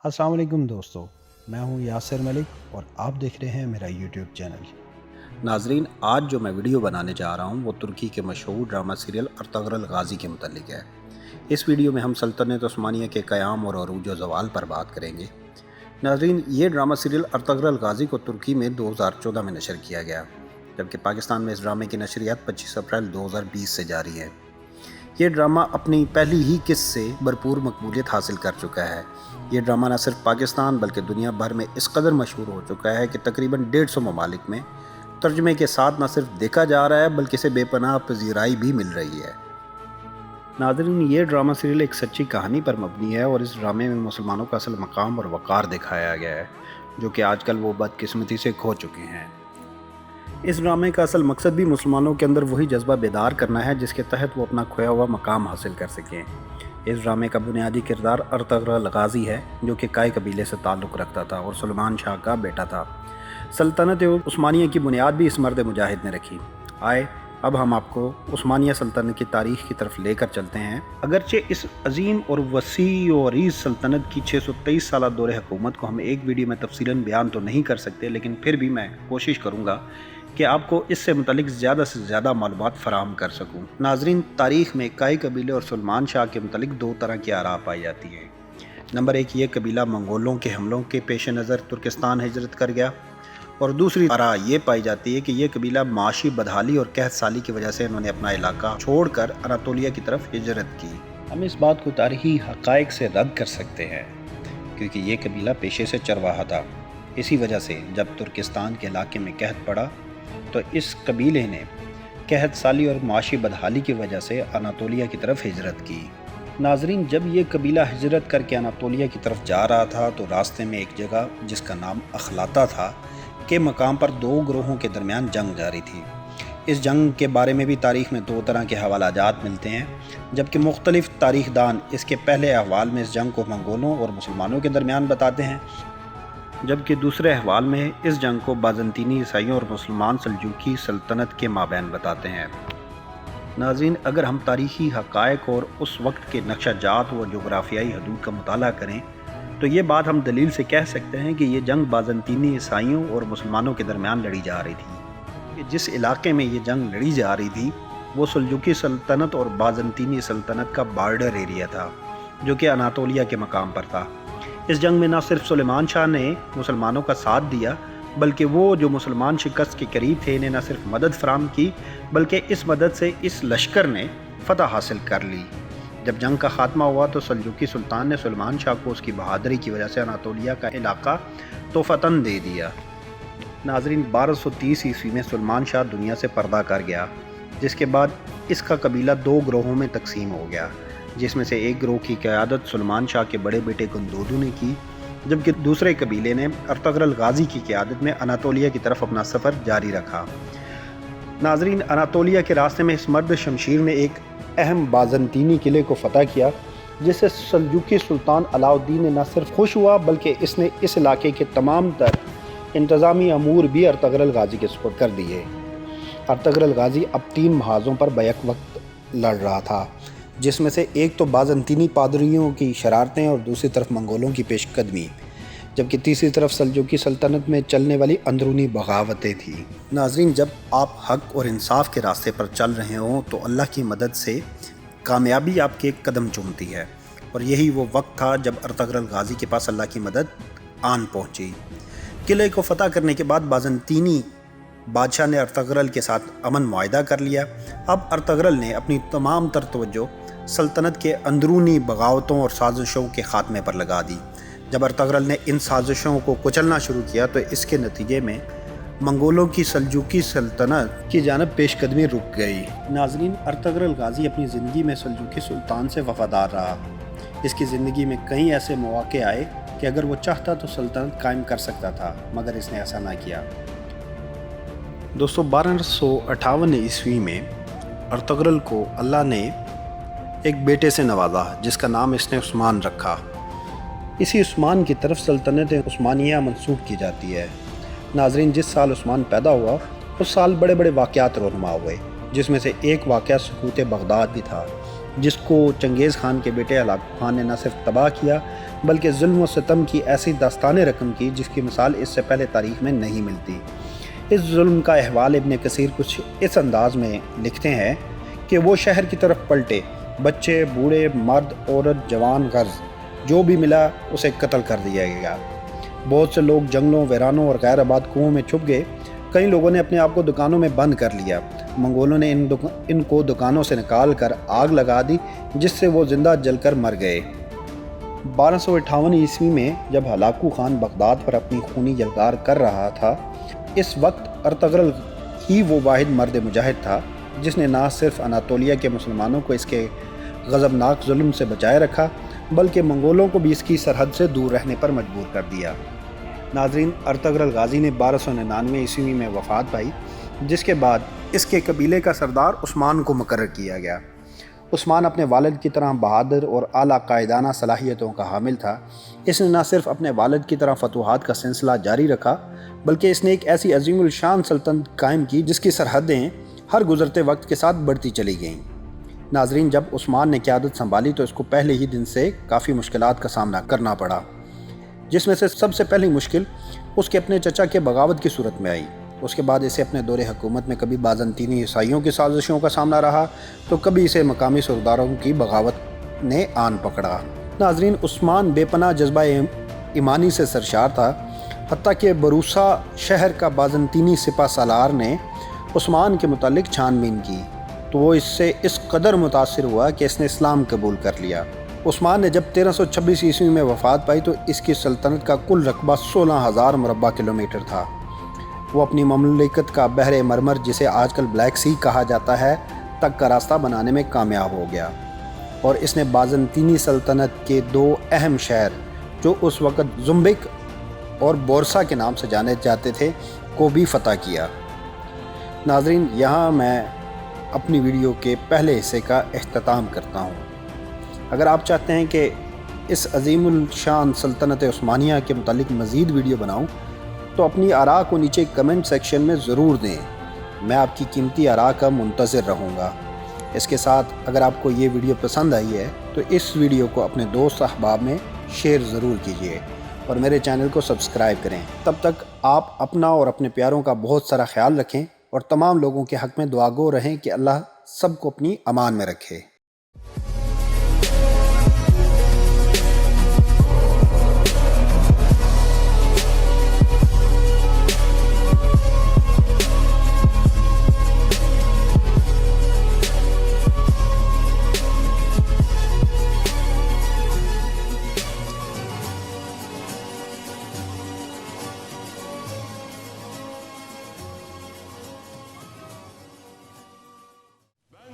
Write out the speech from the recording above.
अस्सलाम वालेकुम दोस्तों, मैं हूं यासिर मलिक और आप देख रहे हैं मेरा यूट्यूब चैनल। नाजरीन, आज जो मैं वीडियो बनाने जा रहा हूं वो तुर्की के मशहूर ड्रामा सीरियल अर्तुगरुल गाज़ी के मुतालिक है। इस वीडियो में हम सल्तनत उस्मानिया के क़याम और अरूज व ज़वाल पर बात करेंगे। नाजरीन, ये ड्रामा सीरियल अर्तुगरुल गाज़ी को तुर्की में 2014 में नशर किया गया, जबकि पाकिस्तान में इस ड्रामे की नशरियात 25 अप्रैल 2020 से जारी है। ये ड्रामा अपनी पहली ही किस्त से भरपूर मकबूलियत हासिल कर चुका है। ये ड्रामा न सिर्फ पाकिस्तान बल्कि दुनिया भर में इस कदर मशहूर हो चुका है कि तकरीबन 150 ममालिक में तर्जुमे के साथ न सिर्फ देखा जा रहा है बल्कि इसे बेपनाह पजीराई भी मिल रही है। नाज़रीन, ये ड्रामा सीरियल एक सच्ची कहानी पर मबनी है और इस ड्रामे में मुसलमानों का असल मकाम और वक़ार दिखाया गया है, जो कि आजकल वो बदकिस्मती से खो चुके हैं। इस ड्रामे का असल मकसद भी मुसलमानों के अंदर वही जज्बा बेदार करना है जिसके तहत वो अपना खोया हुआ मकाम हासिल कर सकें। इस ड्रामे का बुनियादी किरदार अर्तुगरुल गाज़ी है, जो कि काय कबीले से ताल्लुक़ रखता था और सुलेमान शाह का बेटा था। सल्तनत उस्मानिया की बुनियाद भी इस मर्द मुजाहिद ने रखी। आए अब हम आपको उस्मानिया सल्तनत की तारीख़ की तरफ लेकर चलते हैं। अगरचे इस अजीम और वसी और अरीज़ सल्तनत की 623 साला दौरे हुकूमत को हम एक वीडियो में तफसीलन बयान तो नहीं कर सकते, लेकिन फिर भी मैं कोशिश करूँगा कि आपको इससे मुतलिक ज़्यादा से ज़्यादा मालूमात फराहम कर सकूँ। नाज़रीन, तारीख़ में काय कबीले और सुलेमान शाह के मुतलिक दो तरह की आरा पाई जाती हैं। नंबर एक, ये कबीला मंगोलों के हमलों के पेश नज़र तुर्किस्तान हिजरत कर गया, और दूसरी आरा ये पाई जाती है कि यह कबीला माशी बदहाली और कहत साली की वजह से इन्होंने अपना इलाका छोड़कर अनातोलिया की तरफ हिजरत की। हम इस बात को तारीख़ी हक़ाइक़ से रद्द कर सकते हैं, क्योंकि ये कबीला पेशे से चरवाहा था। इसी वजह से जब तुर्किस्तान के इलाके में कहत पड़ा तो इस कबीले ने कहत साली और माशी बदहाली की वजह से अनातोलिया की तरफ हिजरत की। नाजरीन, जब ये कबीला हिजरत करके अनातोलिया की तरफ जा रहा था तो रास्ते में एक जगह जिसका नाम अखलाता था के मकाम पर दो ग्रोहों के दरमियान जंग जारी थी। इस जंग के बारे में भी तारीख़ में दो तरह के हवालाजात मिलते हैं, जबकि मुख्तलिफ तारीख़दान इसके पहले अहवाल में इस जंग को मंगोलों और मुसलमानों के दरमियान बताते हैं, जबकि दूसरे अहवाल में इस जंग को बाज़ंतीनी ईसाइयों और मुसलमान सल्जूकी सल्तनत के माबैन बताते हैं। नाज़रीन, अगर हम तारीख़ी हक़ाइक़ और उस वक्त के नक्शा जात व जोग्राफियाई हदूद का मुताला करें तो ये बात हम दलील से कह सकते हैं कि ये जंग बाज़ंतीनी ईसाइयों और मुसलमानों के दरमियान लड़ी जा रही थी। कि जिस इलाके में ये जंग लड़ी जा रही थी वो सल्जूकी सल्तनत और बाज़ंतीनी सल्तनत का बॉर्डर एरिया था, जो कि अनातोलिया के मकाम पर था। इस जंग में न सिर्फ सुलेमान शाह ने मुसलमानों का साथ दिया, बल्कि वो जो मुसलमान शिकस्त के करीब थे इन्हें न सिर्फ मदद फराहम की, बल्कि इस मदद से इस लश्कर ने फतह हासिल कर ली। जब जंग का ख़ात्मा हुआ तो सल्जूकी सुल्तान ने सुलेमान शाह को उसकी बहादुरी की वजह से अनातोलिया का इलाका तोहफ़तन दे दिया। नाज़रीन, 1230 ईस्वी में सुलेमान शाह दुनिया से पर्दा कर गया, जिसके बाद इसका कबीला दो ग्रोहों में तकसीम हो गया, जिसमें से एक ग्रोह की क़यादत सुलेमान शाह के बड़े बेटे गुंदोदू ने की, जबकि दूसरे कबीले ने अर्तुगरुल गाज़ी की क़यादत में अनातोलिया की तरफ अपना सफ़र जारी रखा। नाज़रीन, अनातोलिया के रास्ते में इस मर्द शमशीर ने एक अहम बाज़ंतीनी किले को फ़तह किया, जिससे सल्जूकी सुल्तान अलाउद्दीन ने न सिर्फ खुश हुआ बल्कि इसने इस इलाके के तमाम तर इंतज़ामी अमूर भी अर्तुगरुल गाज़ी के सुपुर्द कर दिए। अर्तुगरुल गाज़ी अब 3 महाज़ों पर बैक वक्त लड़ रहा था, जिसमें से एक तो बाज़ंतीनी पादरियों की शरारतें और दूसरी तरफ मंगोलों की पेशकदमी, जबकि तीसरी तरफ सल्जूकी सल्तनत में चलने वाली अंदरूनी बगावतें थी। नाज़रीन, जब आप हक़ और इंसाफ के रास्ते पर चल रहे हों तो अल्लाह की मदद से कामयाबी आपके कदम चूमती है, और यही वो वक्त था जब अर्तुगरुल गाज़ी के पास अल्लाह की मदद आन पहुँची। किले को फ़तह करने के बाद बाज़ंतीनी बादशाह ने अर्तुगरुल के साथ अमन मुआहिदा कर लिया। अब अर्तुगरुल ने अपनी तमाम तर तवज्जो सल्तनत के अंदरूनी बगावतों और साजिशों के ख़ात्मे पर लगा दी। जब अर्तुगरुल ने इन साजिशों को कुचलना शुरू किया तो इसके नतीजे में मंगोलों की सल्जूकी सल्तनत की जानब पेशकदमी रुक गई। नाज़रीन, अर्तुगरुल गाज़ी अपनी ज़िंदगी में सल्जूकी सुल्तान से वफ़ादार रहा। इसकी ज़िंदगी में कई ऐसे मौक़े आए कि अगर वो चाहता तो सल्तनत कायम कर सकता था, मगर इसने ऐसा ना किया। दोस्तों, 1258 ईस्वी में अर्तुगरुल को अल्लाह ने एक बेटे से नवाजा, जिसका नाम इसने उस्मान रखा। इसी उस्मान की तरफ सल्तनत उस्मानिया मंसूब की जाती है। नाज़रीन, जिस साल उस्मान पैदा हुआ उस साल बड़े बड़े वाक़यात रोनुमा हुए, जिसमें से एक वाक़या सकूत बगदाद भी था, जिसको चंगेज़ खान के बेटे अलाक खान ने न सिर्फ तबाह किया بلکہ ظلم و ستم کی ایسی داستانیں رقم کی جس کی مثال اس سے پہلے تاریخ میں نہیں ملتی۔ اس ظلم کا احوال ابن کثیر کچھ اس انداز میں لکھتے ہیں کہ وہ شہر کی طرف پلٹے، بچے، بوڑھے، مرد، عورت، جوان، غرض جو بھی ملا اسے قتل کر دیا گیا۔ بہت سے لوگ جنگلوں، ویرانوں اور غیر آباد کنوؤں میں چھپ گئے۔ کئی لوگوں نے اپنے آپ کو دکانوں میں بند کر لیا۔ منگولوں نے ان کو دکانوں سے نکال کر آگ لگا دی جس سے وہ زندہ جل کر مر گئے۔ 1258 عیسوی میں جب ہلاکو خان بغداد پر اپنی خونی یلغار کر رہا تھا، اس وقت ارطغرل ہی وہ واحد مرد مجاہد تھا جس نے نہ صرف اناطولیہ کے مسلمانوں کو اس کے غضبناک ظلم سے بچائے رکھا بلکہ منگولوں کو بھی اس کی سرحد سے دور رہنے پر مجبور کر دیا۔ ناظرین، ارطغرل غازی نے 1299 عیسوی میں وفات پائی، جس کے بعد اس کے قبیلے کا سردار عثمان کو مقرر کیا گیا۔ عثمان اپنے والد کی طرح بہادر اور اعلیٰ قائدانہ صلاحیتوں کا حامل تھا۔ اس نے نہ صرف اپنے والد کی طرح فتوحات کا سلسلہ جاری رکھا بلکہ اس نے ایک ایسی عظیم الشان سلطنت قائم کی جس کی سرحدیں ہر گزرتے وقت کے ساتھ بڑھتی چلی گئیں۔ ناظرین، جب عثمان نے قیادت سنبھالی تو اس کو پہلے ہی دن سے کافی مشکلات کا سامنا کرنا پڑا، جس میں سے سب سے پہلی مشکل اس کے اپنے چچا کے بغاوت کی صورت میں آئی۔ اس کے بعد اسے اپنے دور حکومت میں کبھی بازنطینی عیسائیوں کی سازشوں کا سامنا رہا تو کبھی اسے مقامی سرداروں کی بغاوت نے آن پکڑا۔ ناظرین، عثمان بے پناہ جذبہ ایمانی سے سرشار تھا، حتیٰ کہ بروسا شہر کا بازنطینی سپہ سالار نے عثمان کے متعلق چھان بین کی تو وہ اس سے اس قدر متاثر ہوا کہ اس نے اسلام قبول کر لیا۔ عثمان نے جب 1326 عیسوی میں وفات پائی تو اس کی سلطنت کا کل رقبہ 16,000 مربع کلومیٹر تھا۔ وہ اپنی مملکت کا بحر مرمر، جسے آج کل بلیک سی کہا جاتا ہے، تک کا راستہ بنانے میں کامیاب ہو گیا، اور اس نے بازنطینی سلطنت کے 2 اہم شہر جو اس وقت زمبک اور بورسا کے نام سے جانے جاتے تھے کو بھی فتح کیا۔ ناظرین، یہاں میں اپنی ویڈیو کے پہلے حصے کا اختتام کرتا ہوں۔ اگر آپ چاہتے ہیں کہ اس عظیم الشان سلطنت عثمانیہ کے متعلق مزید ویڈیو بناؤں تو اپنی آراء کو نیچے کمنٹ سیکشن میں ضرور دیں، میں آپ کی قیمتی آراء کا منتظر رہوں گا۔ اس کے ساتھ اگر آپ کو یہ ویڈیو پسند آئی ہے تو اس ویڈیو کو اپنے دوست احباب میں شیئر ضرور کیجیے اور میرے چینل کو سبسکرائب کریں۔ تب تک آپ اپنا اور اپنے پیاروں کا بہت سارا خیال رکھیں اور تمام لوگوں کے حق میں دعا گو رہیں کہ اللہ سب کو اپنی امان میں رکھے۔